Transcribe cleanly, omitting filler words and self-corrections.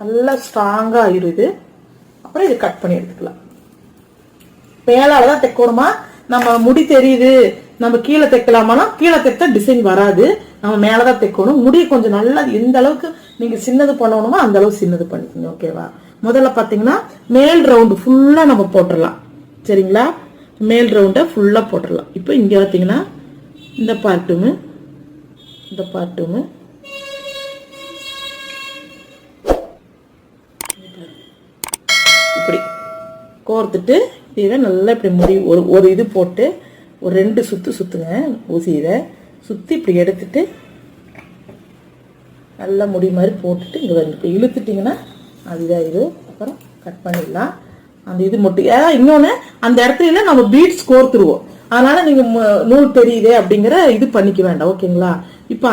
நல்லா ஸ்ட்ராங்கா ஆயிருது. அப்புறம் இது கட் பண்ணி எடுத்துக்கலாம். மேலாலதான் தைக்கணுமா, நம்ம முடி தெரியுது நம்ம கீழே தைக்கலாமானா கீழே தைக்க டிசைன் வராது, நம்ம மேலதான் தைக்கணும். முடி கொஞ்சம் நல்லா எந்த அளவுக்கு நீங்க சின்னது பண்ணணுமோ அந்த அளவுக்கு சின்னது பண்ணிக்கோங்க. ஓகேவா? முதல்ல பாத்தீங்கன்னா மேல் ரவுண்டு ஃபுல்லா நம்ம போட்டுடலாம். சரிங்களா? மேல் ரவுண்டை ஃபுல்லா போட்டுடலாம். இப்போ இங்க பாத்தீங்கன்னா இந்த பார்ட்டுமு இந்த பார்ட்டுமு இப்படி கோர்த்துட்டு இதை நல்லா இப்படி முடி ஒரு இது போட்டு ஒரு 2 சுத்து சுத்துங்க. ஊசியில சுத்தி இப்படி எடுத்துட்டு நல்லா முடி மாதிரி போட்டுட்டு இங்க வந்து இழுத்துட்டீங்கன்னா அதுதான் இது. அப்புறம் கட் பண்ணிடலாம். அந்த இது மட்டும் இன்னொன்னு அந்த இடத்துல நம்ம பீட்ஸ் கோர்த்துருவோம், அதனால நீங்க நூல் தெரியுதே அப்படிங்கிற இது பண்ணிக்க வேண்டாம். ஓகேங்களா? இப்போ